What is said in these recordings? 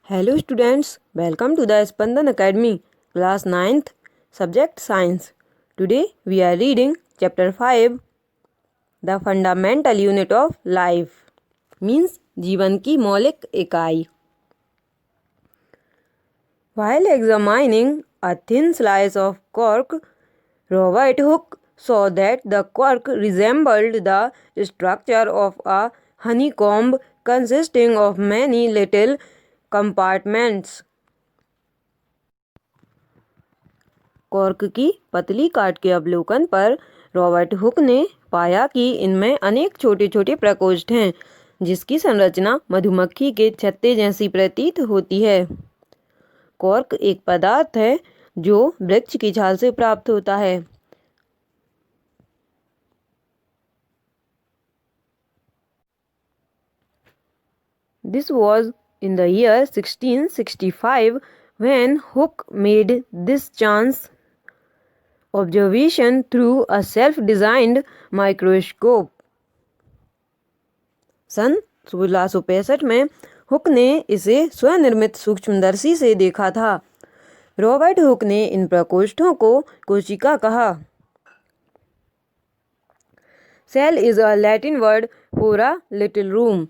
Hello students, welcome to the Spandan Academy, class 9th, subject science. Today we are reading chapter 5, the fundamental unit of life, means जीवन की मौलिक इकाई. While examining a thin slice of cork, Robert Hooke saw that the cork resembled the structure of a honeycomb consisting of many little compartments. Cork की पतली काट के अवलोकन पर रॉबर्ट हुक ने पाया कि इनमें अनेक छोटे छोटे प्रकोष्ठ हैं, जिसकी संरचना मधुमक्खी के छत्ते जैसी प्रतीत होती है. कॉर्क एक पदार्थ है जो वृक्ष की छाल से प्राप्त होता है. This was in the year 1665 when Hooke made this chance observation through a self-designed microscope. सन 1665 में हुक ने इसे स्वनिर्मित सूक्ष्मदर्शी से देखा था. रॉबर्ट हुक ने इन प्रकोष्ठों को कोशिका कहा. Cell is a Latin word for a little room.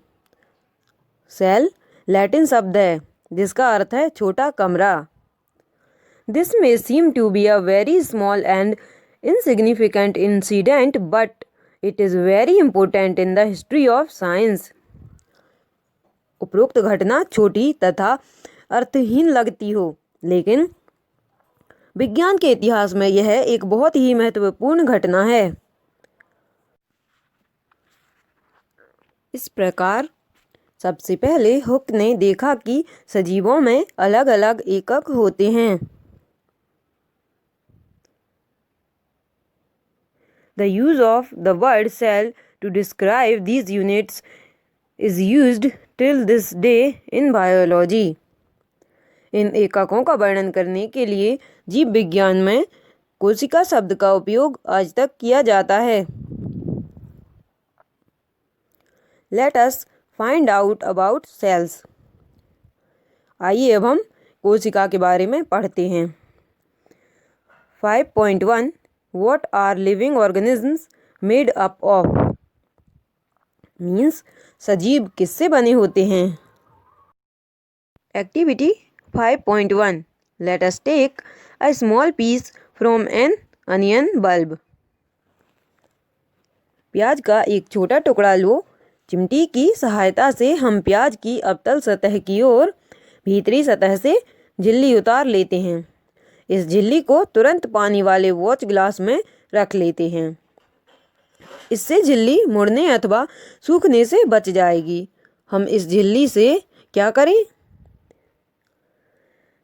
Cell Latin शब्द है जिसका अर्थ है छोटा कमरा. This may seem to be a very small and insignificant incident, but it is very important in the history of science. उपरोक्त घटना छोटी तथा अर्थहीन लगती हो, लेकिन विज्ञान के इतिहास में यह एक बहुत ही महत्वपूर्ण घटना है. इस प्रकार सबसे पहले हुक ने देखा कि सजीवों में अलग अलग एकक होते हैं. The use of the word cell to describe these units is used till this day in biology. इन एककों का वर्णन करने के लिए जीव विज्ञान में कोशिका शब्द का उपयोग आज तक किया जाता है. Let us find out about cells. आइए अब हम कोशिका के बारे में पढ़ते हैं. 5.1 What are living organisms made up of? Means सजीव किससे बने होते हैं. Activity 5.1 Let us take a small piece from an onion bulb. प्याज का एक छोटा टुकड़ा लो. चिमटी की सहायता से हम प्याज की अवतल सतह की ओर भीतरी सतह से झिल्ली उतार लेते हैं. इस झिल्ली को तुरंत पानी वाले वॉच ग्लास में रख लेते हैं. इससे झिल्ली मुड़ने अथवा सूखने से बच जाएगी. हम इस झिल्ली से क्या करें.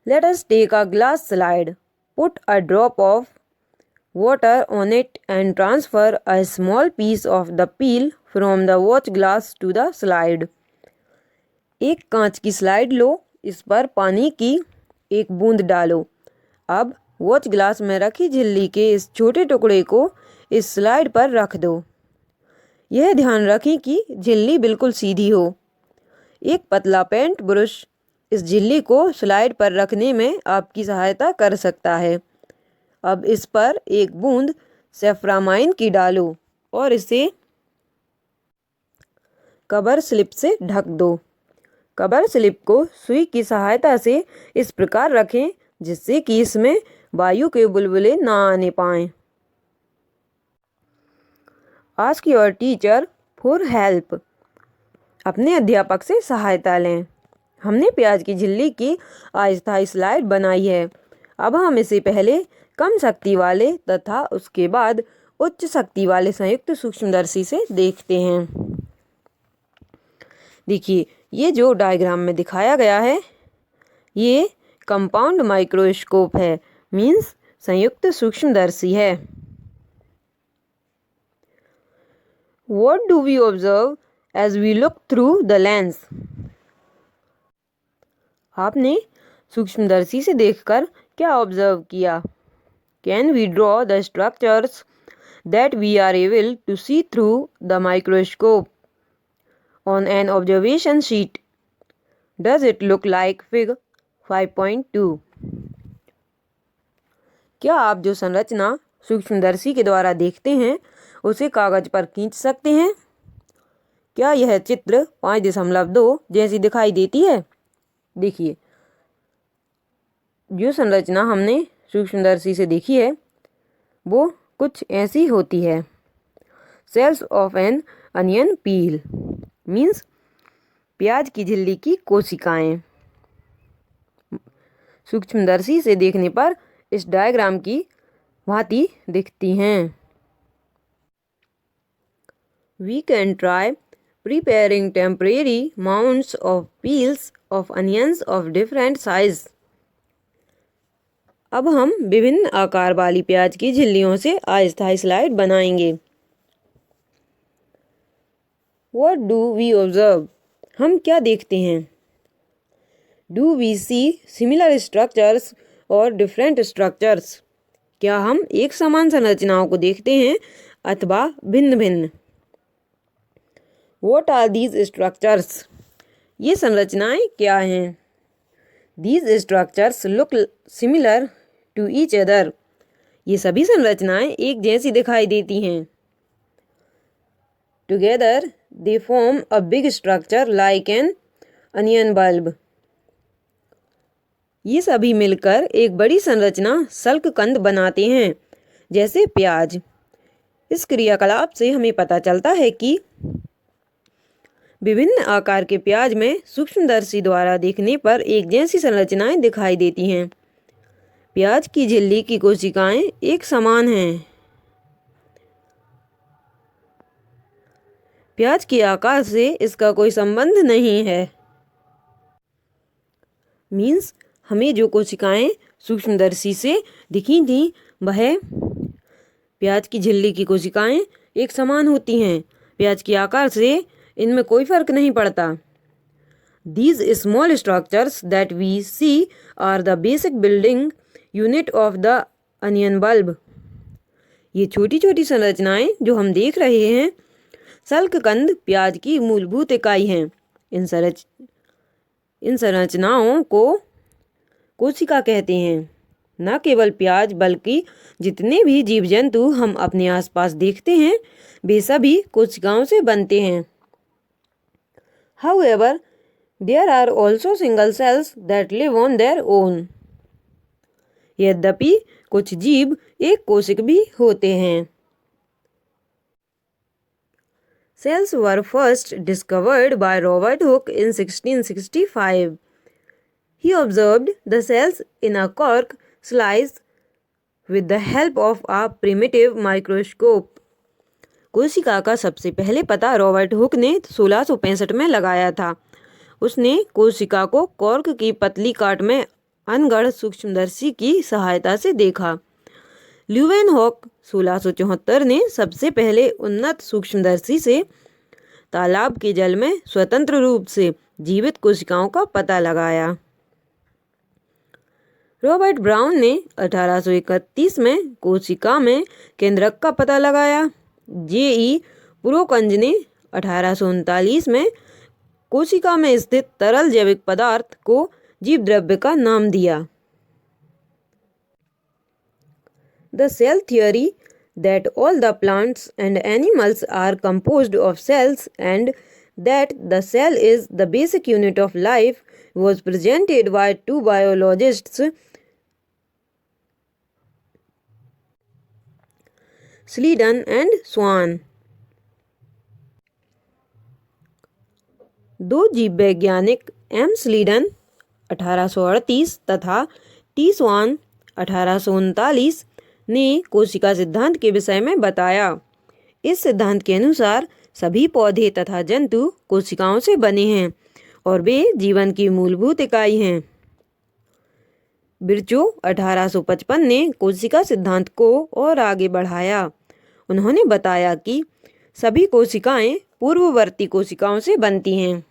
Let us take a glass slide. Put a drop of water on it and transfer a small piece of the peel from the watch glass to the slide. एक कांच की स्लाइड लो. इस पर पानी की एक बूंद डालो. अब वॉच ग्लास में रखी झिल्ली के इस छोटे टुकड़े को इस स्लाइड पर रख दो. यह ध्यान रखें कि झिल्ली बिल्कुल सीधी हो. एक पतला पेंट ब्रश इस झिल्ली को स्लाइड पर रखने में आपकी सहायता कर सकता है. अब इस पर एक बूंद सेफ्रामाइन की डालो और इसे कवर स्लिप से ढक दो. कवर स्लिप को सुई की सहायता से इस प्रकार रखें जिससे कि इसमें वायु के बुलबुले ना आने पाएं. Ask your teacher for help. अपने अध्यापक से सहायता लें. हमने प्याज की झिल्ली की अस्थायी स्लाइड बनाई है. अब हम इसे पहले कम शक्ति वाले तथा उसके बाद उच्च शक्ति वाले संयुक्त सूक्ष्मदर्शी से देखते हैं. देखिए, ये जो डायग्राम में दिखाया गया है ये कंपाउंड माइक्रोस्कोप है. मीन्स संयुक्त सूक्ष्मदर्शी है. What do we observe as we look through the lens? आपने सूक्ष्मदर्शी से देखकर क्या ऑब्जर्व किया. Can we draw the structures that we are able to see through the microscope on an observation sheet? Does it look like fig 5.2? क्या आप जो संरचना सूक्ष्मदर्शी के द्वारा देखते हैं उसे कागज पर खींच सकते हैं? क्या यह चित्र 5.2 जैसी दिखाई देती है? देखिए, जो संरचना हमने सूक्ष्मदर्शी से देखी है वो कुछ ऐसी होती है। Cells of an onion peel means प्याज की झिल्ली की कोशिकाएं। सूक्ष्मदर्शी से देखने पर इस डायग्राम की भांति दिखती हैं। We can try preparing temporary mounds of peels of onions of different size. अब हम विभिन्न आकार वाली प्याज की झिल्लियों से अस्थायी स्लाइड बनाएंगे। What do we observe? हम क्या देखते हैं? Do we see similar structures or different structures? क्या हम एक समान संरचनाओं को देखते हैं अथवा भिन्न भिन्न? What are these structures? ये संरचनाएं क्या हैं? These structures look similar to each other. ये सभी संरचनाएं एक जैसी दिखाई देती हैं। Together they form a big structure like an onion bulb. ये सभी मिलकर एक बड़ी संरचना शल्ककंद बनाते हैं जैसे प्याज। इस क्रियाकलाप से हमें पता चलता है कि विभिन्न आकार के प्याज में सूक्ष्मदर्शी द्वारा देखने पर एक जैसी संरचनाएं दिखाई देती हैं। प्याज की झिल्ली की कोशिकाएं एक समान हैं। प्याज के आकार से इसका कोई संबंध नहीं है। मीन्स हमें जो कोशिकाएं सूक्ष्मदर्शी से दिखी थी वह प्याज की झिल्ली की कोशिकाएं एक समान होती हैं। प्याज के आकार से इनमें कोई फर्क नहीं पड़ता। These small structures that we see are the basic building unit of the onion bulb. ये छोटी छोटी संरचनाएं जो हम देख रहे हैं शल्ककंद प्याज की मूलभूत इकाई हैं। इन संरचनाओं को कोशिका कहते हैं। न केवल प्याज बल्कि जितने भी जीव जंतु हम अपने आसपास देखते हैं वे सभी कोशिकाओं से बनते हैं। However, there are also single cells that live on their own. यद्यपि कुछ जीव एक कोशिक भी होते हैं। Cells were first discovered by Robert Hooke in 1665. He observed the cells in a cork slice with the help of a primitive microscope. कोशिका का सबसे पहले पता रॉबर्ट हुक ने 1665 में लगाया था। उसने कोशिका को कॉर्क की पतली काट में अनगढ़ सूक्ष्मदर्शी की सहायता से देखा। ल्यूवेनहॉक 1674 ने सबसे पहले उन्नत सूक्ष्मदर्शी से तालाब के जल में स्वतंत्र रूप से जीवित कोशिकाओं का पता लगाया। रॉबर्ट ब्राउन ने 1831 में कोशिका में केंद्रक का पता लगाया। जे.ई. पुरोकंज ने 1839 में कोशिका में स्थित तरल जैविक पदार्थ को जीवद्रव्य का नाम दिया। The cell theory that all the plants and animals are composed of cells and that the cell is the basic unit of life was presented by two biologists, Sleeden and Swan. दो जीव वैज्ञानिक M स्लीडन 1838 तथा T स्वान 1839 ने कोशिका सिद्धांत के विषय में बताया। इस सिद्धांत के अनुसार सभी पौधे तथा जंतु कोशिकाओं से बने हैं और वे जीवन की मूलभूत इकाई हैं। बिरचो 1855 ने कोशिका सिद्धांत को और आगे बढ़ाया। उन्होंने बताया कि सभी कोशिकाएं पूर्ववर्ती कोशिकाओं से बनती हैं।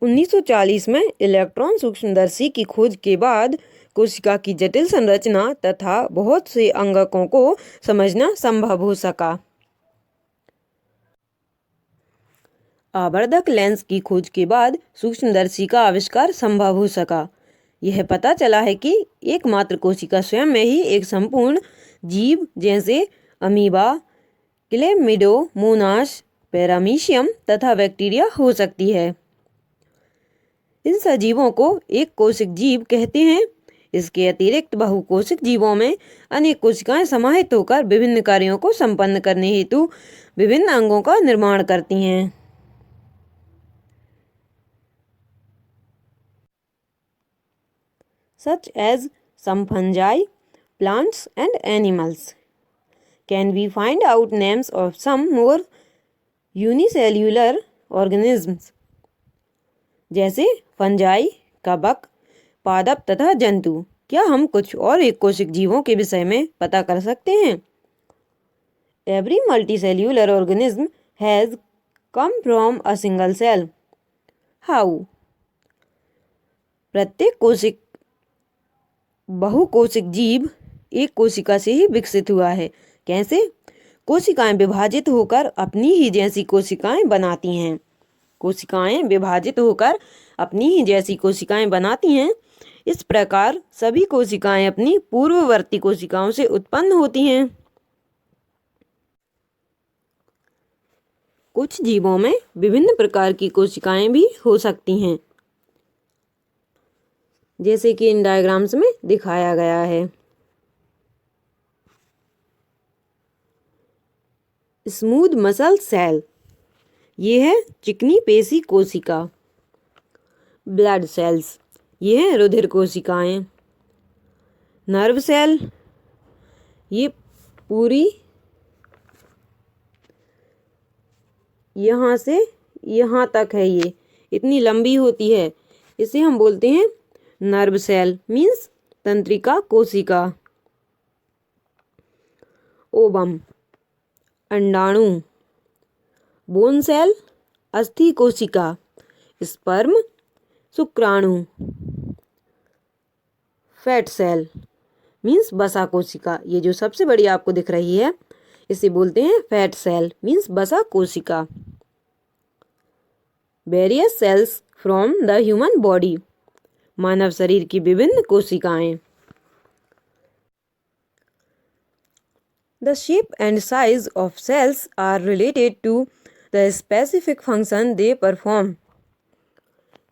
उन्नीस सौ 1940 में इलेक्ट्रॉन सूक्ष्मदर्शी की खोज के बाद कोशिका की जटिल संरचना तथा बहुत से अंगकों को समझना संभव हो सका। आवर्धक लेंस की खोज के बाद सूक्ष्मदर्शी का आविष्कार संभव हो सका। यह पता चला है कि एकमात्र कोशिका स्वयं में ही एक संपूर्ण जीव जैसे अमीबा, क्लेमिडोमोनास, पैरामीशियम तथा बैक्टीरिया हो सकती है। इन सजीवों को एक कोशिक जीव कहते हैं। इसके अतिरिक्त बहुकोशिक जीवों में अनेक कोशिकाएं समाहित होकर विभिन्न कार्यों को संपन्न करने हेतु विभिन्न अंगों का निर्माण करती हैं। Such as some fungi, plants and animals. Can we find out names of some more unicellular organisms? जैसे फंजाई, कवक, पादप तथा जंतु। क्या हम कुछ और एक कोशिक जीवों के विषय में पता कर सकते हैं? Every multicellular organism has come from a single cell. How? प्रत्येक कोशिक बहुकोशिक जीव एक कोशिका से ही विकसित हुआ है। कैसे? कोशिकाएं विभाजित होकर अपनी ही जैसी कोशिकाएं बनाती हैं। कोशिकाएं विभाजित होकर अपनी ही जैसी कोशिकाएं बनाती हैं। इस प्रकार सभी कोशिकाएं अपनी पूर्ववर्ती कोशिकाओं से उत्पन्न होती हैं। कुछ जीवों में विभिन्न प्रकार की कोशिकाएं भी हो सकती हैं, जैसे कि इन डायग्राम्स में दिखाया गया है। स्मूथ मसल सेल, ये है चिकनी पेशी कोशिका। ब्लड सेल्स, ये है रुधिर कोशिकाएं। नर्व सेल, ये पूरी यहाँ से यहाँ तक है, ये इतनी लंबी होती है, इसे हम बोलते हैं नर्व सेल मीन्स तंत्रिका कोशिका। ओवम, अंडाणु। बोन सेल, अस्थि कोशिका। स्पर्म, शुक्राणु। फैट सेल मीन्स वसा कोशिका। ये जो सबसे बड़ी आपको दिख रही है इसे बोलते हैं फैट सेल मीन्स वसा कोशिका। Various cells from the human body, मानव शरीर की विभिन्न कोशिकाएं। The shape and size of cells are related to the specific function they perform.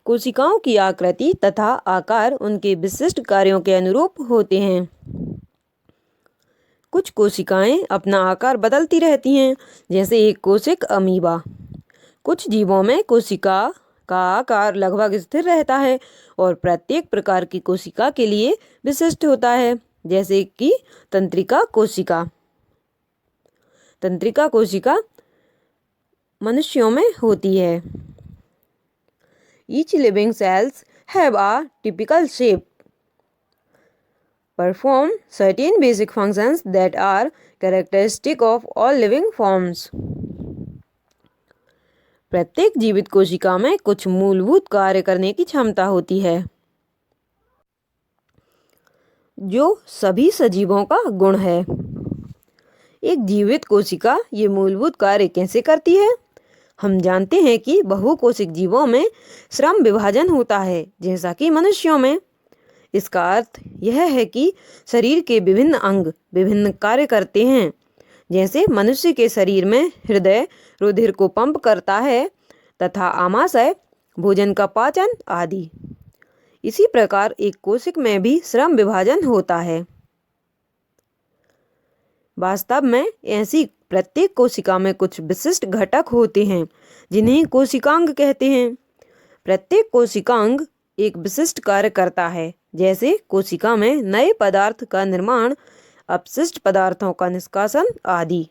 कोशिकाओं की आकृति तथा आकार उनके विशिष्ट कार्यों के अनुरूप होते हैं। कुछ कोशिकाएं अपना आकार बदलती रहती हैं, जैसे एक कोशिक अमीबा। कुछ जीवों में कोशिका का आकार लगभग स्थिर रहता है और प्रत्येक प्रकार की कोशिका के लिए विशिष्ट होता है, जैसे कि तंत्रिका कोशिका। तंत्रिका कोशिका मनुष्यों में होती है। Each living cells have a typical shape, perform certain basic functions that are characteristic of all living forms. प्रत्येक जीवित कोशिका में कुछ मूलभूत कार्य करने की क्षमता होती है, जो सभी सजीवों का गुण है। एक जीवित कोशिका ये मूलभूत कार्य कैसे करती है? हम जानते हैं कि बहुकोशिक जीवों में श्रम विभाजन होता है, जैसा कि मनुष्यों में। इसका अर्थ यह है कि शरीर के विभिन्न अंग विभिन्न कार्य करते हैं। जैसे मनुष्य के शरीर में हृदय रुधिर को पंप करता है तथा आमाशय भोजन का पाचन आदि। इसी प्रकार एक कोशिक में भी श्रम विभाजन होता है। वास्तव में ऐसी प्रत्येक कोशिका में कुछ विशिष्ट घटक होते हैं, जिन्हें कोशिकांग कहते हैं। प्रत्येक कोशिकांग एक विशिष्ट कार्य करता है, जैसे कोशिका में नए पदार्थ का निर्माण, अपशिष्ट पदार्थों का निष्कासन आदि।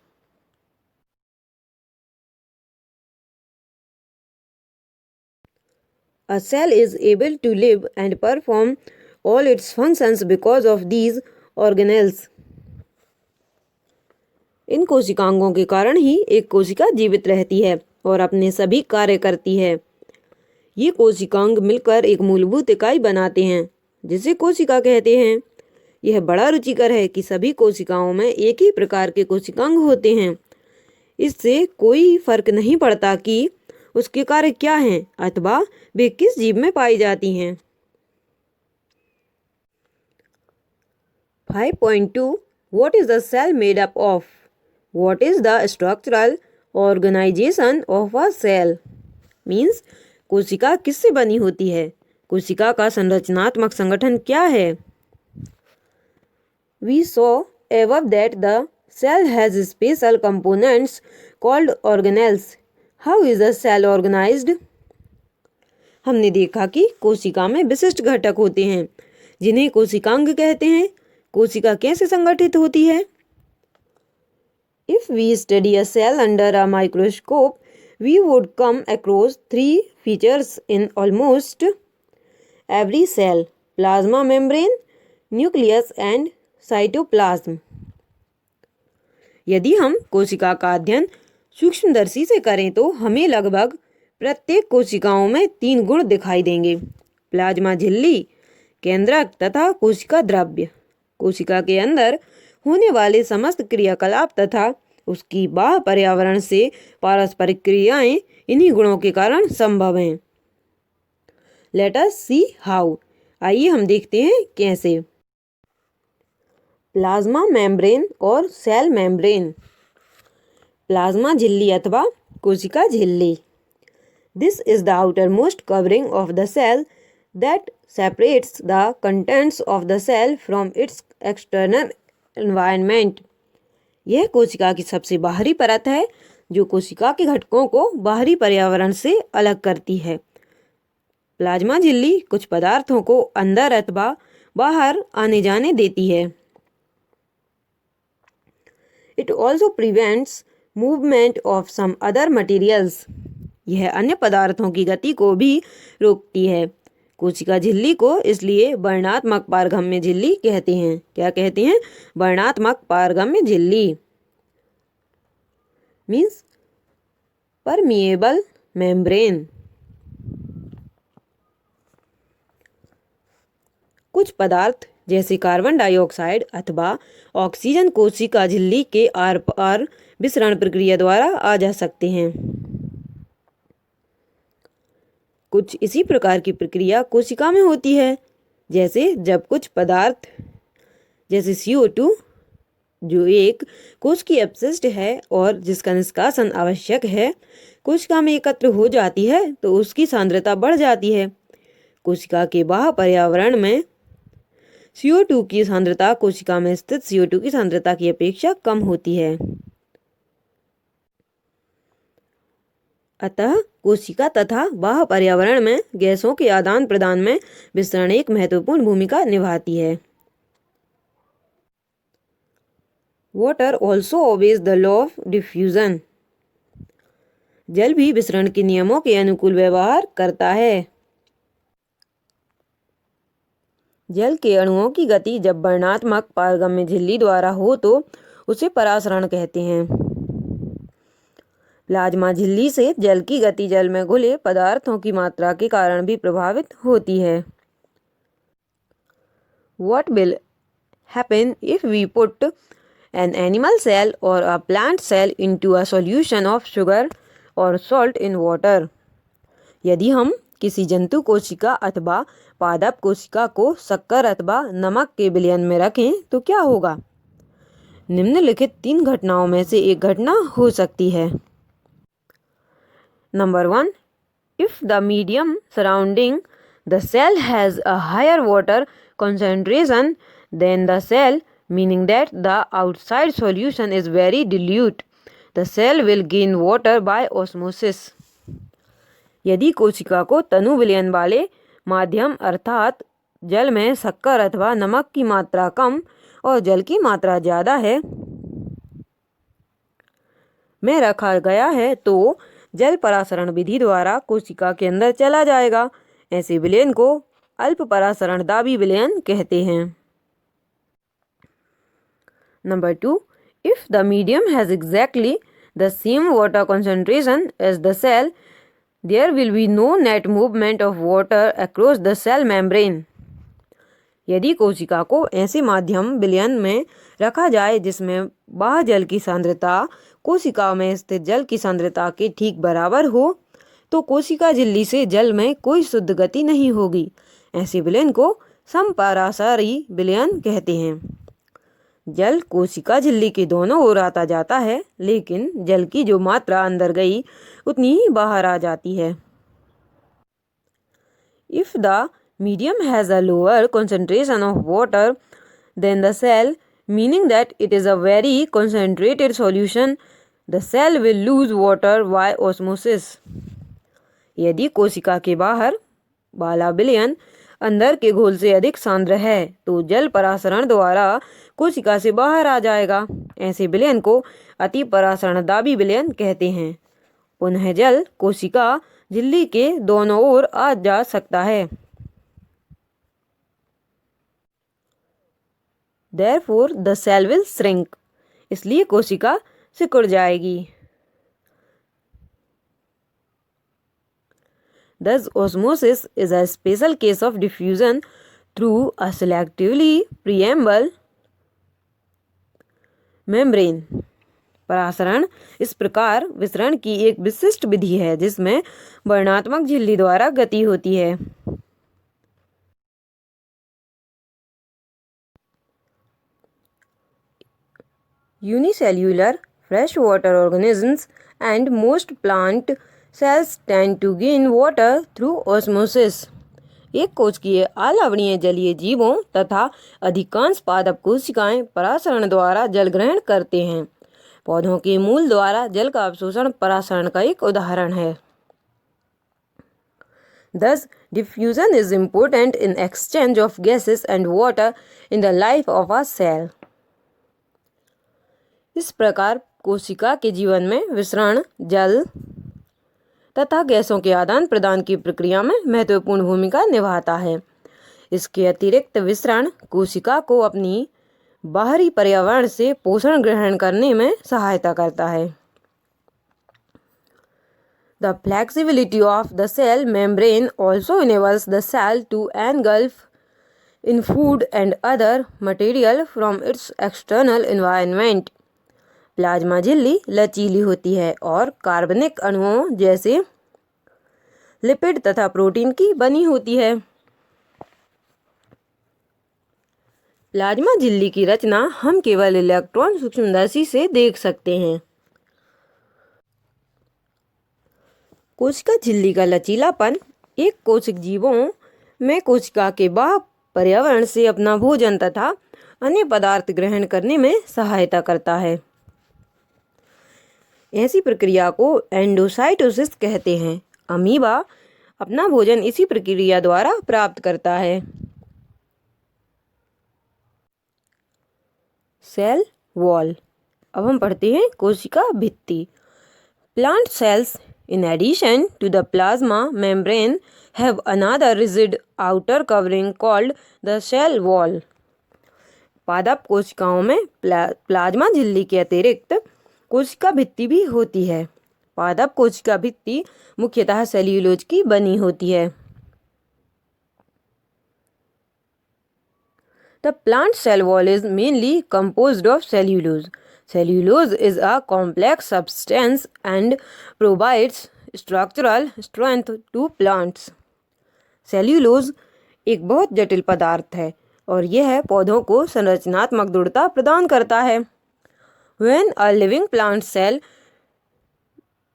A cell is able to live and perform all its functions because of these organelles. इन कोशिकांगों के कारण ही एक कोशिका जीवित रहती है और अपने सभी कार्य करती है। ये कोशिकांग मिलकर एक मूलभूत इकाई बनाते हैं, जिसे कोशिका कहते हैं। यह बड़ा रुचिकर है कि सभी कोशिकाओं में एक ही प्रकार के कोशिकांग होते हैं। इससे कोई फर्क नहीं पड़ता कि उसके कार्य क्या हैं अथवा वे किस जीव में पाई जाती हैं। 5.2 What is the cell made up of? What is the structural organization of a cell? Means कोशिका किससे बनी होती है, कोशिका का संरचनात्मक संगठन क्या है। We saw above that the cell has special components called organelles. How is a cell organized? हमने देखा कि कोशिका में विशिष्ट घटक होते हैं जिन्हें कोशिकांग कहते हैं। कोशिका कैसे संगठित होती है। If we study a cell under a microscope, we would come across 3 features in almost every cell: plasma membrane, nucleus and cytoplasm. यदि हम कोशिका का अध्ययन सूक्ष्मदर्शी से करें तो हमें लगभग प्रत्येक कोशिकाओं में 3 गुण दिखाई देंगे: प्लाज्मा झिल्ली, केंद्रक तथा कोशिका द्रव्य। कोशिका के अंदर होने वाले समस्त क्रियाकलाप तथा उसकी बाह्य पर्यावरण से पारस्परिक क्रियाएं इन्हीं गुणों के कारण संभव हैं। Let us see how. आइए हम देखते हैं कैसे। प्लाज्मा मेम्ब्रेन और सेल मेम्ब्रेन। प्लाज्मा झिल्ली अथवा कोशिका झिल्ली। This is the outermost covering of the cell that separates the contents of the cell from its external environment. यह कोशिका की सबसे बाहरी परत है जो कोशिका के घटकों को बाहरी पर्यावरण से अलग करती है। प्लाज्मा झिल्ली कुछ पदार्थों को अंदर अथवा बाहर आने जाने देती है। It also prevents movement of some other materials. यह अन्य पदार्थों की गति को भी रोकती है। कोशिका झिल्ली को इसलिए वर्णात्मक पारगम्य झिल्ली कहते हैं। क्या कहते हैं? वर्णात्मक पारगम्य झिल्ली। Means permeable membrane. कुछ पदार्थ जैसे कार्बन डाइऑक्साइड अथवा ऑक्सीजन कोशिका झिल्ली के आर पार विसरण प्रक्रिया द्वारा आ जा सकते हैं। कुछ इसी प्रकार की प्रक्रिया कोशिका में होती है, जैसे जब कुछ पदार्थ जैसे CO2 जो एक कोश की अपशिष्ट है और जिसका निष्कासन आवश्यक है, कोशिका में एकत्र हो जाती है तो उसकी सांद्रता बढ़ जाती है। कोशिका के बाह्य पर्यावरण में CO2 की सांद्रता कोशिका में स्थित CO2 की सांद्रता की अपेक्षा कम होती है। अतः कोशिका तथा बाह्य पर्यावरण में गैसों के आदान प्रदान में विसरण एक महत्वपूर्ण भूमिका निभाती है। Water also obeys the law of diffusion. जल भी विसरण के नियमों के अनुकूल व्यवहार करता है। जल के अणुओं की गति जब वर्णात्मक पारगम्य झिल्ली द्वारा हो तो उसे परासरण कहते हैं। प्लाज्मा झिल्ली से जल की गति जल में घुले पदार्थों की मात्रा के कारण भी प्रभावित होती है। What will happen if we put an animal cell or a plant cell into a solution of sugar or salt in water? यदि हम किसी जंतु कोशिका अथवा पादप कोशिका को शक्कर अथवा नमक के विलयन में रखें तो क्या होगा? निम्नलिखित 3 घटनाओं में से एक घटना हो सकती है। Number 1. If the medium surrounding the cell has a higher water concentration than the cell, meaning that the outside solution is very dilute, the cell will gain water by osmosis. यदि कोशिका को तनु विलयन वाले माध्यम अर्थात जल में शक्कर अथवा नमक की मात्रा कम और जल की मात्रा ज़्यादा है में रखा गया है तो जल परासरण विधि द्वारा कोशिका के अंदर चला जाएगा। ऐसे विलयन को अल्प परासरण दाबी विलयन कहते हैं। Number 2. If the medium has exactly the same water concentration as the cell, there will be no net movement of water across the cell membrane. यदि कोशिका को ऐसे माध्यम विलयन में रखा जाए जिसमें बाह्य जल की सांद्रता कोशिका में स्थित जल की सांद्रता के ठीक बराबर हो तो कोशिका झिल्ली से जल में कोई शुद्ध गति नहीं होगी। ऐसे विलयन को समपरासारी विलयन कहते हैं। जल कोशिका झिल्ली के दोनों ओर आता जाता है, लेकिन जल की जो मात्रा अंदर गई उतनी ही बाहर आ जाती है। If the medium has a lower concentration of water than the cell, meaning that it is a very concentrated solution, the cell will lose water by osmosis. यदि कोशिका के बाहर वाला विलयन अंदर के घोल से अधिक सांद्र है तो जल परासरण द्वारा कोशिका से बाहर आ जाएगा। ऐसे विलयन को अति परासरणदाबी विलयन कहते हैं। पुनः जल कोशिका झिल्ली के दोनों ओर आ जा सकता है। Therefore, the cell will shrink. इसलिए कोशिका सिकुड़ जाएगी। Thus, osmosis is a special case of diffusion through a selectively permeable membrane. परासरण इस प्रकार विसरण की एक विशिष्ट विधि है जिसमें वर्णात्मक झिल्ली द्वारा गति होती है। Unicellular freshwater organisms and most plant cells tend to gain water through osmosis. एक कोशिकीय अलवणीय जलीय जीवों तथा अधिकांश पादप कोशिकाएं परासरण द्वारा जल ग्रहण करते हैं। पौधों के मूल द्वारा जल का अवशोषण परासरण का एक उदाहरण है। Thus, diffusion is important in exchange of gases and water in the life of a cell. इस प्रकार कोशिका के जीवन में विसरण जल तथा गैसों के आदान प्रदान की प्रक्रिया में महत्वपूर्ण भूमिका निभाता है। इसके अतिरिक्त विसरण कोशिका को अपनी बाहरी पर्यावरण से पोषण ग्रहण करने में सहायता करता है। The flexibility of the cell membrane also enables the cell to engulf in food and other material from its external environment. Plasma झिल्ली लचीली होती है और कार्बनिक अणुओं जैसे लिपिड तथा प्रोटीन की बनी होती है। प्लाज्मा झिल्ली की रचना हम केवल इलेक्ट्रॉन सूक्ष्मदर्शी से देख सकते हैं। कोशिका झिल्ली का लचीलापन एक कोशिक जीवों में कोशिका के बाह्य पर्यावरण से अपना भोजन तथा अन्य पदार्थ ग्रहण करने में सहायता करता है। ऐसी प्रक्रिया को एंडोसाइटोसिस कहते हैं। अमीबा अपना भोजन इसी प्रक्रिया द्वारा प्राप्त करता है। Cell wall. अब हम पढ़ते हैं कोशिका भित्ति। Plant cells in addition to the plasma membrane have another rigid outer covering called the cell wall. पादप कोशिकाओं में प्लाज्मा झिल्ली के अतिरिक्त कोशिका भित्ति भी होती है। पादप कोशिका भित्ति मुख्यतः सेल्यूलोज की बनी होती है। The plant cell wall is mainly composed of cellulose. Cellulose is a complex substance and provides structural strength to plants. Cellulose एक बहुत जटिल पदार्थ है और यह पौधों को संरचनात्मक दृढ़ता प्रदान करता है। When a living plant cell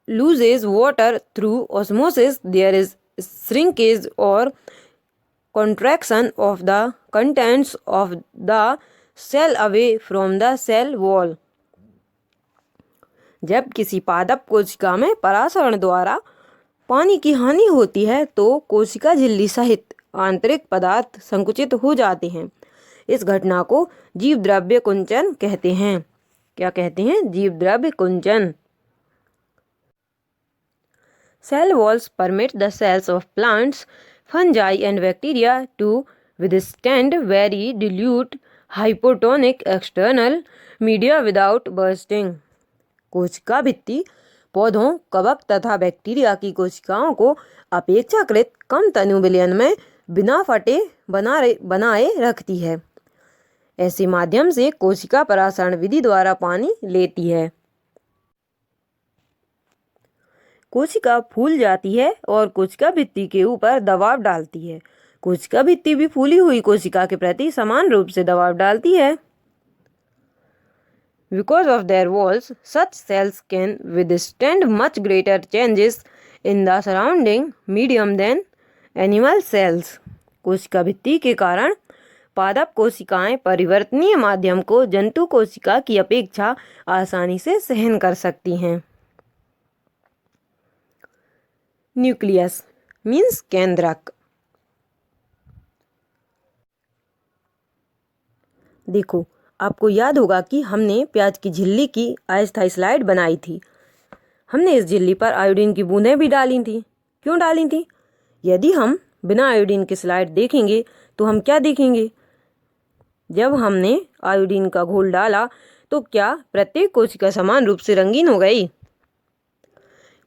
loses water through osmosis, there is shrinkage or contraction of the contents of the cell away from the cell wall. जब किसी पादप कोशिका में परासरण द्वारा पानी की हानि होती है तो कोशिका झिल्ली सहित आंतरिक पदार्थ संकुचित हो जाते हैं। इस घटना को जीव द्रव्य कुंचन कहते हैं। क्या कहते हैं? जीव द्रव्य कुंचन। Cell walls permit the cells of plants, fungi and bacteria to withstand very dilute hypotonic external media without bursting. कोशिका भित्ति पौधों, कवक तथा बैक्टीरिया की कोशिकाओं को अपेक्षाकृत कम तनु विलयन में बिना फटे बनाए रखती है। ऐसे माध्यम से कोशिका परासरण विधि द्वारा पानी लेती है। कोशिका फूल जाती है और कोशिका भित्ति के ऊपर दबाव डालती है। कोशिका भित्ति भी फूली हुई कोशिका के प्रति समान रूप से दबाव डालती है। Because of their walls, such cells can withstand much greater changes in the surrounding medium than animal cells. कोशिका भित्ति के कारण पादप कोशिकाएं परिवर्तनीय माध्यम को जंतु कोशिका की अपेक्षा आसानी से सहन कर सकती हैं। न्यूक्लियस मीन्स केंद्रक। देखो, आपको याद होगा कि हमने प्याज की झिल्ली की अस्थायी स्लाइड बनाई थी। हमने इस झिल्ली पर आयोडीन की बूंदें भी डाली थी। क्यों डाली थी? यदि हम बिना आयोडीन की स्लाइड देखेंगे तो हम क्या देखेंगे? जब हमने आयोडीन का घोल डाला तो क्या प्रत्येक कोशिका समान रूप से रंगीन हो गई?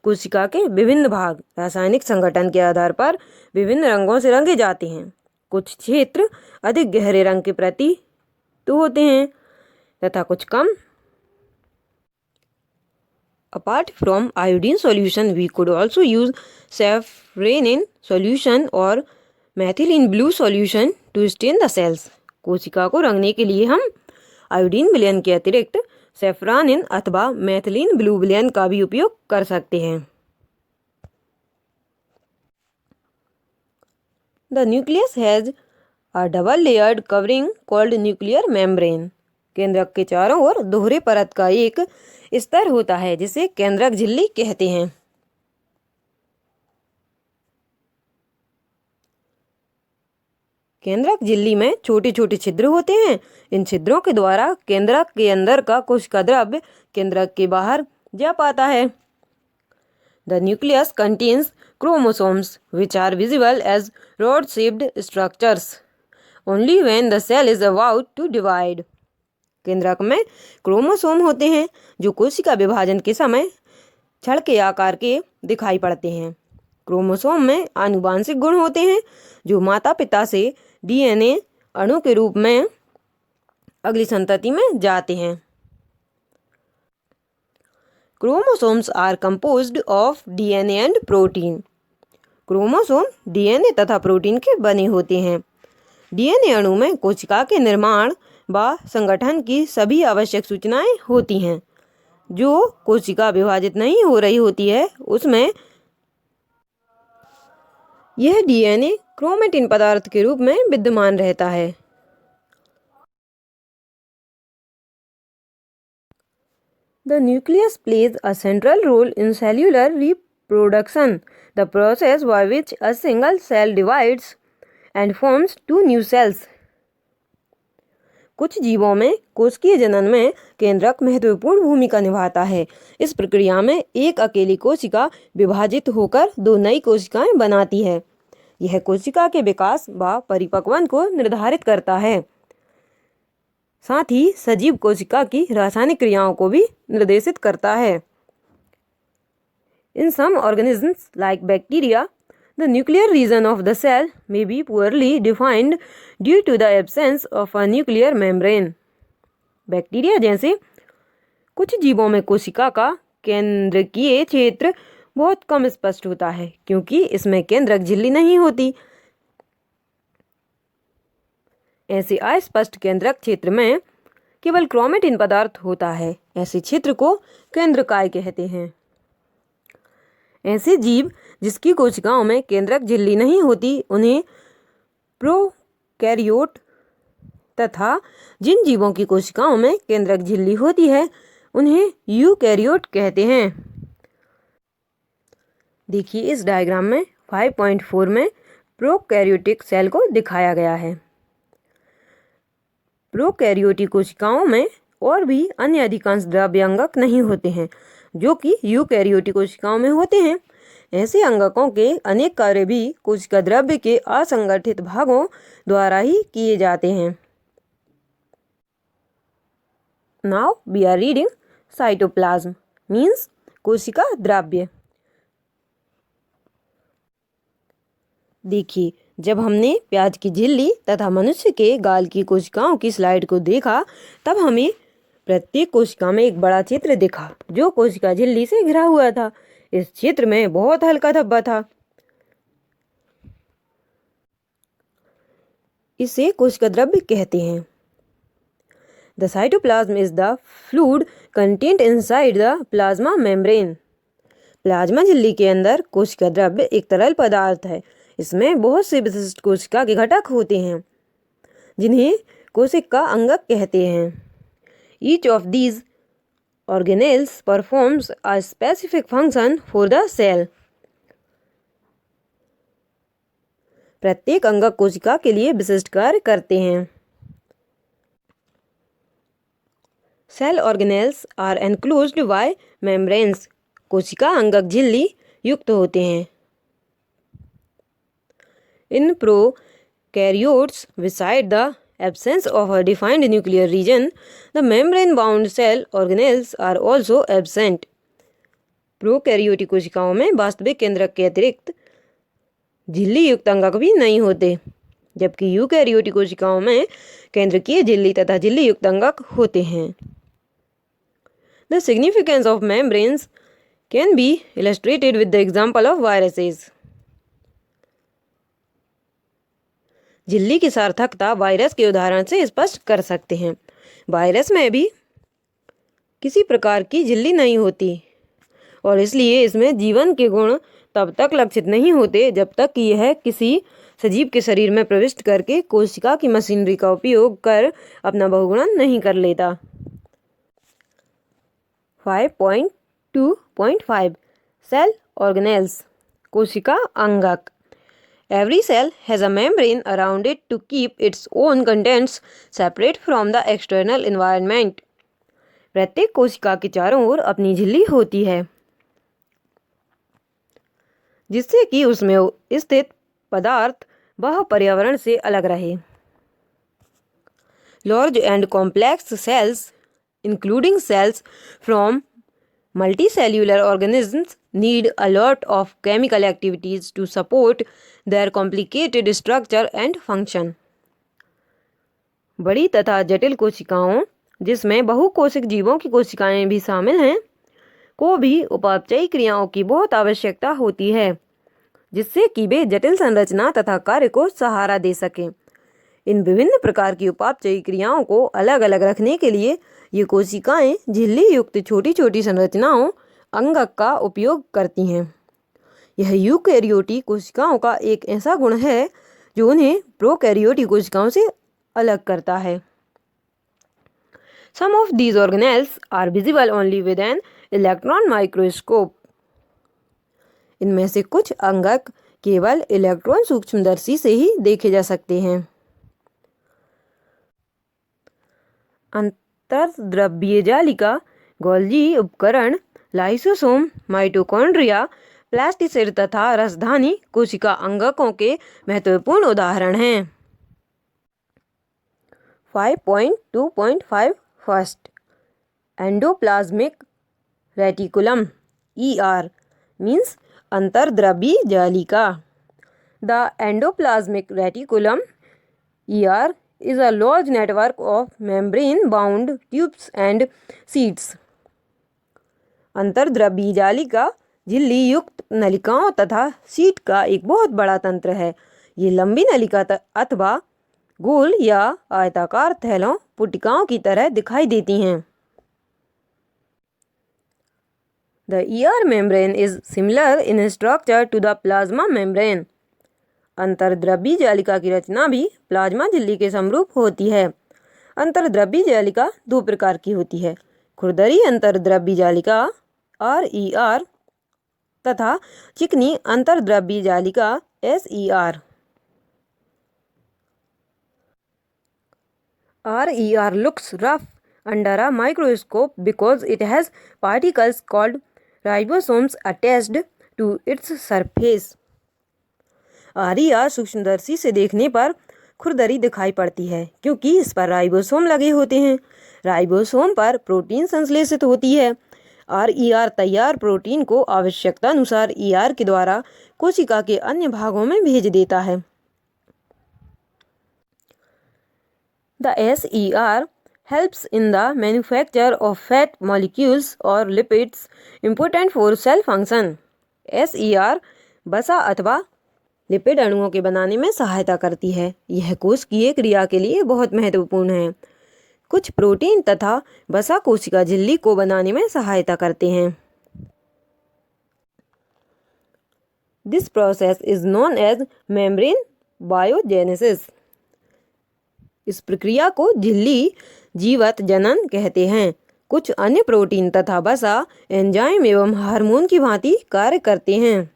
कोशिका के विभिन्न भाग रासायनिक संगठन के आधार पर विभिन्न रंगों से रंगे जाते हैं। कुछ क्षेत्र अधिक गहरे रंग के प्रति तो होते हैं तथा कुछ कम। Apart from iodine solution we could also use safranin solution और methylene blue solution to stain the cells. कोशिका को रंगने के लिए हम आयोडीन विलयन के अतिरिक्त सैफरानिन अथवा मैथिलीन ब्लू विलयन का भी उपयोग कर सकते हैं। The nucleus has A double layered covering called nuclear membrane. केंद्रक के चारों ओर दोहरे परत का एक स्तर होता है जिसे केंद्रक झिल्ली कहते हैं। केंद्रक झिल्ली में छोटे छोटे छिद्र होते हैं। इन छिद्रों के द्वारा केंद्रक के अंदर का कोशिका द्रव्य केंद्रक के बाहर जा पाता है। The nucleus contains chromosomes which are visible as rod-shaped structures only when the cell is about to divide. केंद्रक में क्रोमोसोम होते हैं जो कोशिका विभाजन के समय छड़ के आकार के दिखाई पड़ते हैं। क्रोमोसोम में आनुवांशिक गुण होते हैं जो माता पिता से डीएनए अणु के रूप में अगली संतति में जाते हैं। Chromosomes are composed of DNA and protein. Chromosome DNA तथा प्रोटीन के बने होते हैं। डीएनए अणु में कोशिका के निर्माण व संगठन की सभी आवश्यक सूचनाएं होती हैं। जो कोशिका विभाजित नहीं हो रही होती है उसमें यह डीएनए क्रोमेटिन पदार्थ के रूप में विद्यमान रहता है। The nucleus plays a central role in cellular reproduction, the process by which a single cell divides and forms two new cells. कुछ जीवों में कोशिकीय जनन में केंद्रक महत्वपूर्ण भूमिका निभाता है। इस प्रक्रिया में एक अकेली कोशिका विभाजित होकर दो नई कोशिकाएं बनाती है। यह कोशिका के विकास व परिपक्वन को निर्धारित करता है। साथ ही सजीव कोशिका की रासायनिक क्रियाओं को भी निर्देशित करता है। In some organisms like bacteria, the nuclear region of the cell may be poorly defined due to the absence of a nuclear membrane. Bacteria जैसे कुछ जीवों में कोशिका का केंद्रकीय क्षेत्र बहुत कम स्पष्ट होता है क्योंकि इसमें केंद्रक झिल्ली नहीं होती। ऐसे अस्पष्ट केंद्रक क्षेत्र में केवल क्रोमेटिन पदार्थ होता है। ऐसे क्षेत्र को केंद्रकाय कहते हैं। ऐसे जीव जिसकी कोशिकाओं में केंद्रक झिल्ली नहीं होती उन्हें प्रोकैरियोट तथा जिन जीवों की कोशिकाओं में केंद्रक झिल्ली होती है उन्हें यूकैरियोट कहते हैं। देखिए इस डायग्राम में 5.4 में प्रोकैरियोटिक सेल को दिखाया गया है। प्रोकैरियोटिक कोशिकाओं में और भी अन्य अधिकांश द्रव्य अंगक नहीं होते हैं जो कि यूकैरियोटिक कोशिकाओं में होते हैं। ऐसे अंगकों के अनेक कार्य भी कोशिका द्रव्य के असंगठित भागों द्वारा ही किए जाते हैं। Now we are reading cytoplasm means कोशिका द्रव्य। देखिए जब हमने प्याज की झिल्ली तथा मनुष्य के गाल की कोशिकाओं की स्लाइड को देखा तब हमें प्रत्येक कोशिका में एक बड़ा क्षेत्र दिखा जो कोशिका झिल्ली से घिरा हुआ था। इस क्षेत्र में बहुत हल्का धब्बा था। इसे कोशिका द्रव्य कहते हैं। The cytoplasm is the fluid contained inside the plasma membrane. Plasma झिल्ली के अंदर कोशिका द्रव्य एक तरल पदार्थ है। इसमें बहुत से विशिष्ट कोशिका के घटक होते हैं जिन्हें कोशिका अंगक कहते हैं। Each of these organelles performs a specific function for the cell. प्रत्येक अंगक कोशिका के लिए विशिष्ट कार्य करते हैं। Cell organelles are enclosed by membranes. कोशिका अंगक झिल्ली युक्त होते हैं। In prokaryotes, beside the absence of a defined nuclear region, the membrane-bound cell organelles are also absent. Prokaryotic कोशिकाओं में वास्तविक केंद्रक के अतिरिक्त झिल्ली युक्त अंगक भी नहीं होते, जबकि यूकैरियोटिक कोशिकाओं में केंद्रकीय झिल्ली तथा झिल्ली युक्त अंगक होते हैं। The significance of membranes can be illustrated with the example of viruses. झिल्ली की सार्थकता वायरस के उदाहरण से स्पष्ट कर सकते हैं। वायरस में भी किसी प्रकार की झिल्ली नहीं होती और इसलिए इसमें जीवन के गुण तब तक लक्षित नहीं होते जब तक कि यह किसी सजीव के शरीर में प्रविष्ट करके कोशिका की मशीनरी का उपयोग कर अपना बहुगुणन नहीं कर लेता। 5.2.5 Cell organelles. कोशिका अंगक. Every cell has a membrane around it to keep its own contents separate from the external environment. प्रत्येक कोशिका के चारों ओर अपनी झिल्ली होती है जिससे कि उसमें स्थित पदार्थ वह पर्यावरण से अलग रहे। Large and complex cells, including cells from multicellular organisms, need a lot of chemical activities to support their complicated structure and function. बड़ी तथा जटिल कोशिकाओं, जिसमें बहुकोशिक जीवों की कोशिकाएं भी शामिल हैं, को भी उपापचयी क्रियाओं की बहुत आवश्यकता होती है जिससे कि वे जटिल संरचना तथा कार्य को सहारा दे सकें। इन विभिन्न प्रकार की उपापचयी क्रियाओं को अलग अलग रखने के लिए ये कोशिकाएं झिल्ली युक्त छोटी छोटी संरचनाओं अंगक का उपयोग करती हैं। यह यूकैरियोटिक कोशिकाओं का एक ऐसा गुण है जो उन्हें प्रोकैरियोटिक कोशिकाओं से अलग करता है। Some of these organelles are visible only with an electron microscope. इनमें से कुछ अंगक केवल इलेक्ट्रॉन सूक्ष्मदर्शी से ही देखे जा सकते हैं। अंतर्द्रव्यीय जालिका, गोल्जी उपकरण, लाइसोसोम, माइटोकॉन्ड्रिया, प्लास्टिसिड तथा रसधानी कोशिका अंगकों के महत्वपूर्ण उदाहरण हैं। 5.2.5 first endoplasmic reticulum ER means अंतर्द्रव्यीय जालिका। The endoplasmic reticulum ER is a large network of membrane bound tubes and sheets. अंतर्द्रव्यीय जालिका झिल्ली युक्त नलिकाओं तथा शीट का एक बहुत बड़ा तंत्र है। ये लंबी नलिका अथवा गोल या आयताकार थैलों पुटिकाओं की तरह दिखाई देती हैं। The ER membrane is similar in structure to the plasma membrane. अंतर्द्रव्यीय जालिका की रचना भी प्लाज्मा झिल्ली के समरूप होती है। अंतर्द्रव्यीय जालिका दो प्रकार की होती है, खुरदरी अंतर्द्रव्यीय जालिका RER तथा चिकनी अंतर्द्रव्यीय जालिका SER। RER looks rough under a microscope because it has particles called ribosomes attached to its surface. RER सूक्ष्मदर्शी से देखने पर खुरदरी दिखाई पड़ती है क्योंकि इस पर राइबोसोम लगे होते हैं। राइबोसोम पर प्रोटीन संश्लेषित होती है। RER तैयार प्रोटीन को आवश्यकतानुसार ER के द्वारा कोशिका के अन्य भागों में भेज देता है। The SER helps in the manufacture of fat molecules or lipids important for cell function. SER वसा अथवा लिपिड अणुओं के बनाने में सहायता करती है। यह कोशिकीय क्रिया के लिए बहुत महत्वपूर्ण है। कुछ प्रोटीन तथा वसा कोशिका झिल्ली को बनाने में सहायता करते हैं। This process is known as membrane biogenesis. इस प्रक्रिया को झिल्ली जीवत जनन कहते हैं। कुछ अन्य प्रोटीन तथा वसा एंजाइम एवं हार्मोन की भांति कार्य करते हैं।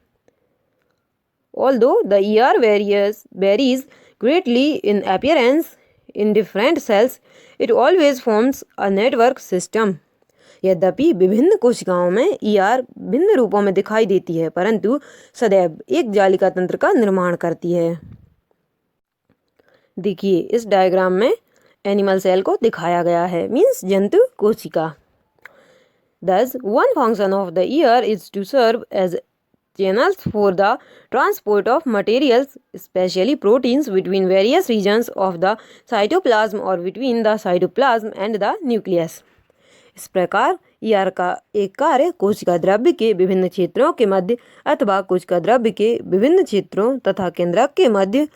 Although the ER varies greatly in appearance in different cells, it always forms a network system. यद्यपि विभिन्न कोशिकाओं में ER भिन्न रूपों में दिखाई देती है, परंतु सदैव एक जालिका तंत्र का निर्माण करती है। देखिए इस डायग्राम में एनिमल सेल को दिखाया गया है, मीन्स जंतु कोशिका। Thus, one function of the ER is to serve as channels for the transport of materials, especially proteins, between various regions of the cytoplasm or between the cytoplasm and the nucleus. इस प्रकार ER का एक कार्य कोशिका द्रव्य के विभिन्न क्षेत्रों के मध्य अथवा कोशिका द्रव्य के विभिन्न क्षेत्रों तथा केंद्रक के मध्य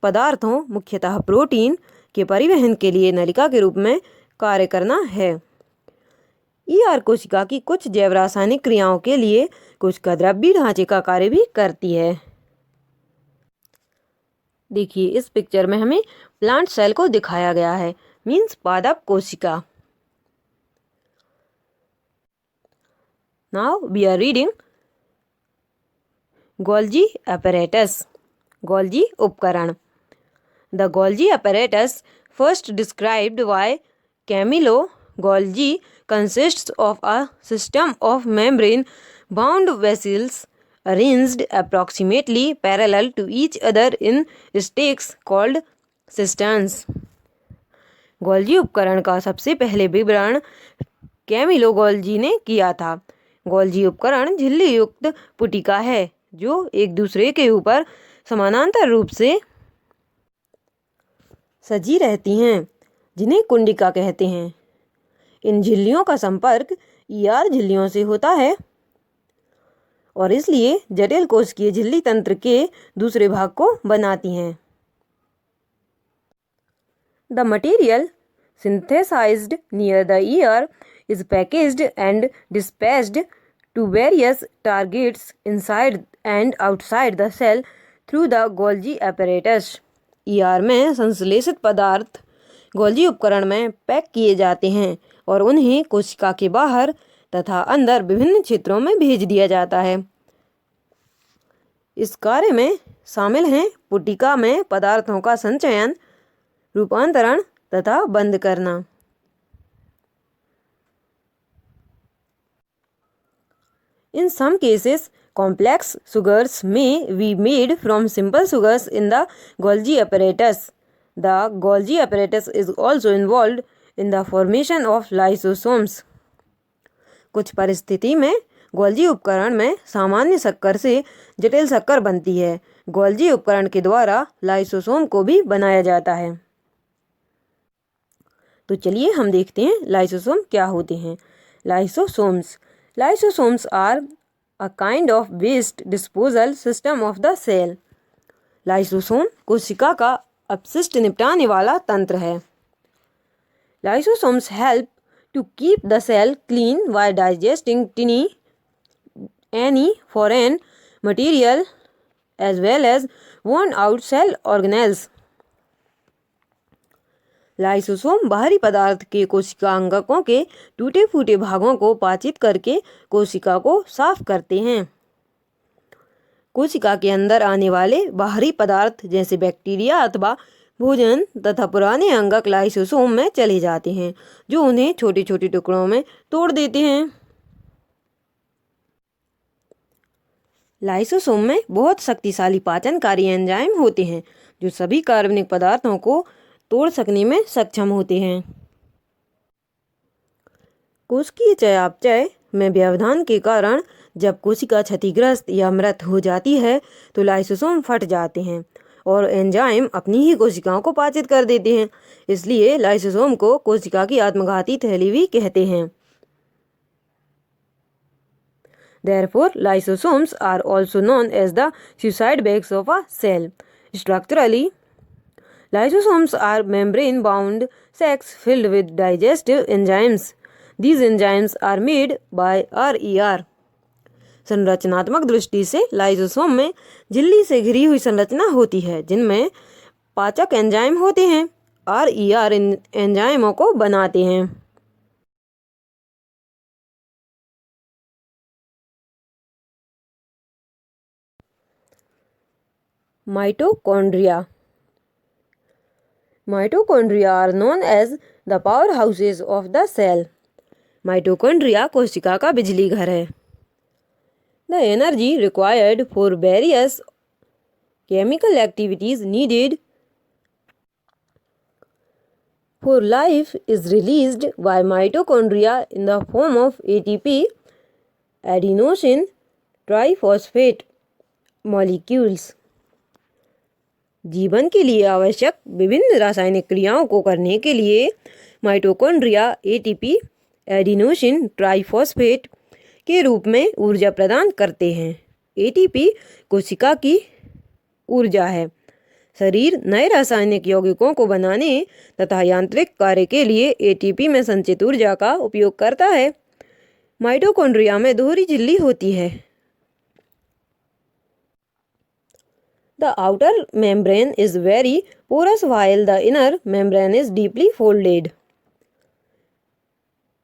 पदार्थों, मुख्यतः प्रोटीन के परिवहन के लिए नलिका के रूप में कार्य करना है। ER कोशिका की कुछ जैव रासायनिक क्रियाओं के लिए कोशिका द्रव्य ढांचे का कार्य भी करती है। देखिए इस पिक्चर में हमें प्लांट सेल को दिखाया गया है, मीन्स पादप कोशिका। Now we are reading Golgi apparatus, Golgi उपकरण। The Golgi apparatus, first described by Camillo Golgi, consists of a system of membrane-bound vessels arranged approximately parallel to each other in stacks called cisterns. Golgi उपकरण का सबसे पहले विवरण Camillo Golgi ने किया था। Golgi उपकरण झिल्ली युक्त पुटिका है जो एक दूसरे के ऊपर समानांतर रूप से सजी रहती हैं, जिन्हें कुंडिका कहते हैं। इन झिल्लियों का संपर्क ER झिल्लियों से होता है और इसलिए जटिल कोशिकीय झिल्ली तंत्र के दूसरे भाग को बनाती हैं। The material synthesized near the ER is packaged and dispatched to various targets inside and outside the cell through the Golgi apparatus. ER में संश्लेषित पदार्थ गोल्जी उपकरण में पैक किए जाते हैं और उन्हें कोशिका के बाहर तथा अंदर विभिन्न क्षेत्रों में भेज दिया जाता है। इस कार्य में शामिल हैं पुटिका में पदार्थों का संचयन, रूपांतरण तथा बंद करना। In some cases, complex sugars may be made from simple sugars in the Golgi apparatus. The Golgi apparatus is also involved in the formation of lysosomes. कुछ परिस्थिति में गोल्जी उपकरण में सामान्य शक्कर से जटिल शक्कर बनती है। गोल्जी उपकरण के द्वारा लाइसोसोम को भी बनाया जाता है। तो चलिए हम देखते हैं लाइसोसोम क्या होते हैं। Lysosomes are a kind of waste disposal system of the cell. Lysosome कोशिका का अपशिष्ट निपटाने वाला तंत्र है। Lysosomes help to keep the cell clean by digesting any foreign material as well as worn out cell organelles. Lysosome बाहरी पदार्थ के कोशिका अंगकों के टूटे फूटे भागों को पाचित करके कोशिका को साफ करते हैं। कोशिका के अंदर आने वाले बाहरी पदार्थ जैसे बैक्टीरिया अथवा भोजन तथा पुराने अंगक लाइसोसोम में चले जाते हैं, जो उन्हें छोटे छोटे टुकड़ों में तोड़ देते हैं। लाइसोसोम में बहुत शक्तिशाली पाचनकारी एंजाइम होते हैं जो सभी कार्बनिक पदार्थों को तोड़ सकने में सक्षम होते हैं। कोशिकीय चयापचय में व्यवधान के कारण जब कोशिका क्षतिग्रस्त या मृत हो जाती है तो लाइसोसोम फट जाते हैं और एंजाइम अपनी ही कोशिकाओं को पाचित कर देते हैं। इसलिए लाइसोसोम को कोशिका की आत्मघाती थैली भी कहते हैं। Therefore, lysosomes are also known as the suicide bags of a cell. Structurally, lysosomes are membrane-bound sacs filled with digestive enzymes. These enzymes are made by RER. संरचनात्मक दृष्टि से लाइसोसोम में झिल्ली से घिरी हुई संरचना होती है जिनमें पाचक एंजाइम होते हैं। RER इन एंजाइमों को बनाते हैं। Mitochondria. Mitochondria are known as the powerhouses of the cell. Mitochondria कोशिका का बिजली घर है। The energy required for various chemical activities needed for life is released by mitochondria in the form of ATP, adenosine triphosphate molecules. जीवन के लिए आवश्यक विभिन्न रासायनिक क्रियाओं को करने के लिए माइटोकॉन्ड्रिया ATP, एडिनोसिन ट्राइफॉस्फेट के रूप में ऊर्जा प्रदान करते हैं। ATP कोशिका की ऊर्जा है। शरीर नए रासायनिक यौगिकों को बनाने तथा यांत्रिक कार्य के लिए ATP में संचित ऊर्जा का उपयोग करता है। माइटोकॉन्ड्रिया में दोहरी झिल्ली होती है। The outer membrane is very porous while the inner membrane is deeply folded.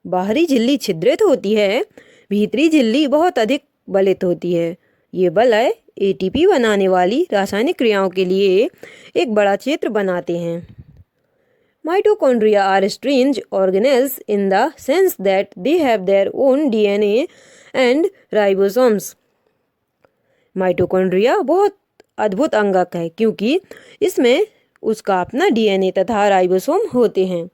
बाहरी झिल्ली छिद्रित होती है, भीतरी झिल्ली बहुत अधिक बलित होती है। ये बलय ATP बनाने वाली रासायनिक क्रियाओं के लिए एक बड़ा क्षेत्र बनाते हैं। Mitochondria are strange organelles in the sense that they have their own DNA and ribosomes. Mitochondria बहुत अद्भुत अंगक है क्योंकि इसमें उसका अपना DNA तथा राइबोसोम होते हैं।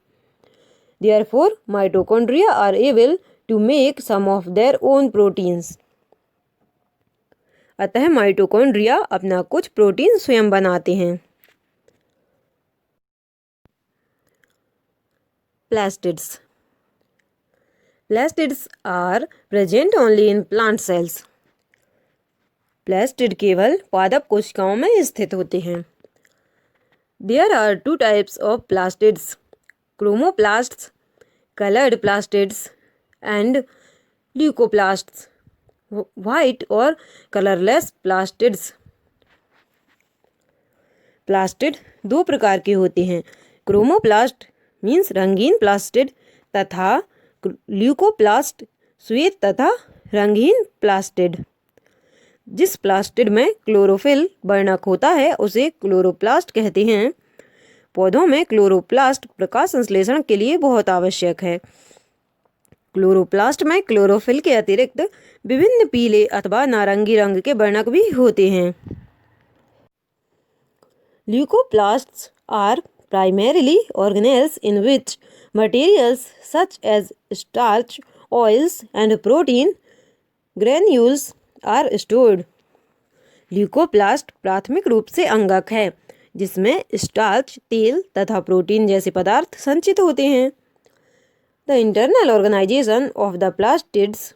Therefore, mitochondria are able to make some of their own proteins. अतः माइटोकॉन्ड्रिया अपना कुछ प्रोटीन स्वयं बनाते हैं। Plastids. Plastids are present only in plant cells. Plastid केवल पादप कोशिकाओं में स्थित होते हैं। There are two types of plastids, chromoplasts, colored plastids, and leucoplasts, white और colorless plastids. प्लास्टिड दो प्रकार के होते हैं, क्रोमोप्लास्ट मीन्स रंगीन प्लास्टिड तथा ल्यूकोप्लास्ट श्वेत तथा रंगीन प्लास्टिड। जिस प्लास्टिड में क्लोरोफिल वर्णक होता है उसे क्लोरोप्लास्ट कहते हैं। पौधों में क्लोरोप्लास्ट प्रकाश संश्लेषण के लिए बहुत आवश्यक है। क्लोरोप्लास्ट में क्लोरोफिल के अतिरिक्त विभिन्न पीले अथवा नारंगी रंग के वर्णक भी होते हैं। Leucoplasts are primarily organelles in which materials such as starch, oils and protein granules are stored. Leucoplast प्राथमिक रूप से अंगक है जिसमें स्टार्च, तेल तथा प्रोटीन जैसे पदार्थ संचित होते हैं। The internal organisation of the plastids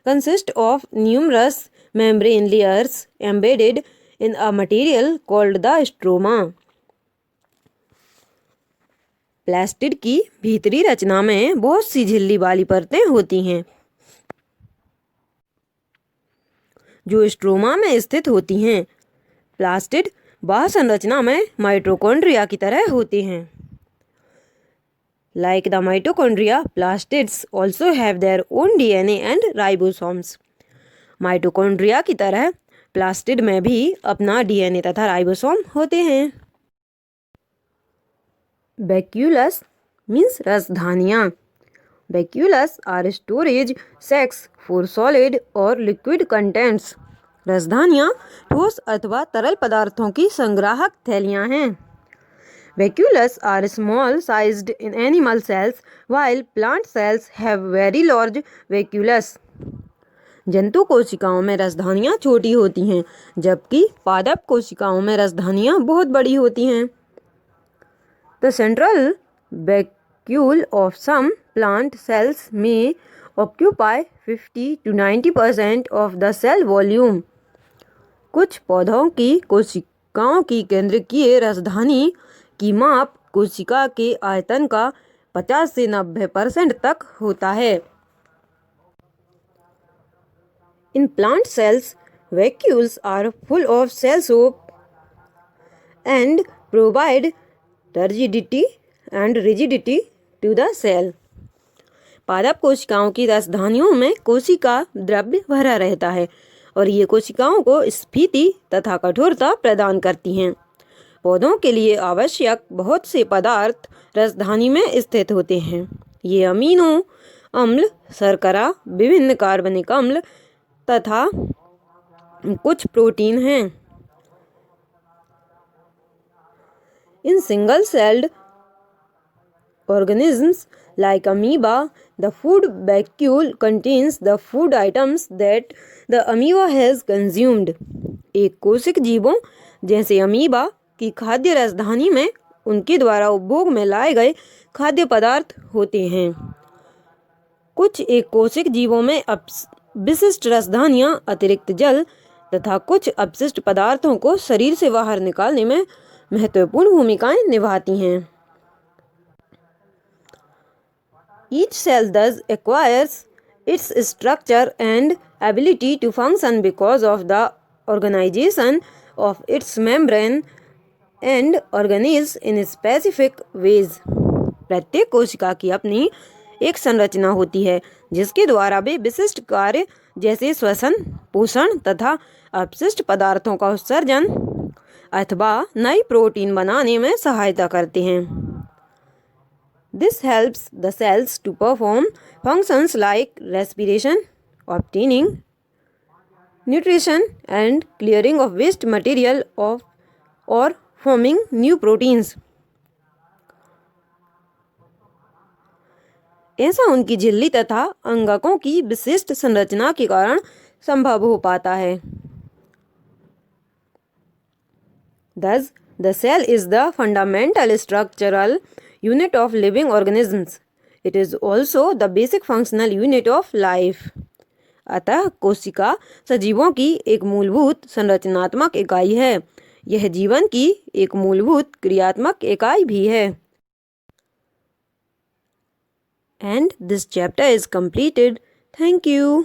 consist of numerous membrane layers embedded in a material called the stroma. Plastid की भीतरी रचना में बहुत सी झिल्ली वाली परतें होती हैं जो स्ट्रोमा में स्थित होती हैं। प्लास्टिड बाह्य संरचना में माइटोकॉन्ड्रिया की तरह होते हैं। Like the mitochondria, plastids also have their own DNA and ribosomes. Mitochondria की तरह प्लास्टिड में भी अपना DNA तथा राइबोसोम होते हैं। वैक्यूलस मीन्स रसधानियाँ। Vacuoles are storage sacs for solid or liquid contents. रसधानियाँ ठोस अथवा तरल पदार्थों की संग्राहक थैलियाँ हैं। Vacuoles are small sized in animal cells while plant cells have very large vacuoles. जंतु कोशिकाओं में रसधानियाँ छोटी होती हैं जबकि पादप कोशिकाओं में रसधानियाँ बहुत बड़ी होती हैं। The central vacuole of some plant cells may occupy 50 to 90% of the cell volume. कुछ पौधों की कोशिकाओं की केंद्रकीय राजधानी की माप कोशिका के आयतन का 50 से 90% तक होता है। In plant cells, vacuoles are full of cell soap and provide turgidity and rigidity to the cell. पादप कोशिकाओं की राजधानियों में कोशिका द्रव्य भरा रहता है और ये कोशिकाओं को स्फीति तथा कठोरता प्रदान करती हैं। पौधों के लिए आवश्यक बहुत से पदार्थ राजधानी में स्थित होते हैं। ये अमीनो अम्ल, शर्करा, विभिन्न कार्बनिक अम्ल तथा कुछ प्रोटीन हैं। In single-celled organisms like amoeba, the food vacuole contains the food items that the amoeba has consumed. एक कोशिक जीवों जैसे अमीबा की खाद्य राजधानी में उनके द्वारा उपभोग में लाए गए खाद्य पदार्थ होते हैं। कुछ एक कोशिक जीवों में विशिष्ट राजधानियां अतिरिक्त जल तथा कुछ अपशिष्ट पदार्थों को शरीर से बाहर निकालने में महत्वपूर्ण भूमिकाएं निभाती हैं। Each cell thus acquires its structure and ability to function because of the organization of its membrane and organelles in specific ways. प्रत्येक कोशिका की अपनी एक संरचना होती है जिसके द्वारा वे विशिष्ट कार्य जैसे श्वसन, पोषण तथा अपशिष्ट पदार्थों का उत्सर्जन अथवा नई प्रोटीन बनाने में सहायता करते हैं। This helps the cells to perform functions like respiration, obtaining nutrition and clearing of waste material or forming new proteins. ऐसा उनकी झिल्ली तथा अंगकों की विशिष्ट संरचना के कारण संभव हो पाता है। Thus, the cell is the fundamental structural unit of living organisms. It is also the basic functional unit of life. अतः कोशिका सजीवों की एक मूलभूत संरचनात्मक इकाई है। यह जीवन की एक मूलभूत क्रियात्मक इकाई भी है। And this chapter is completed. Thank you.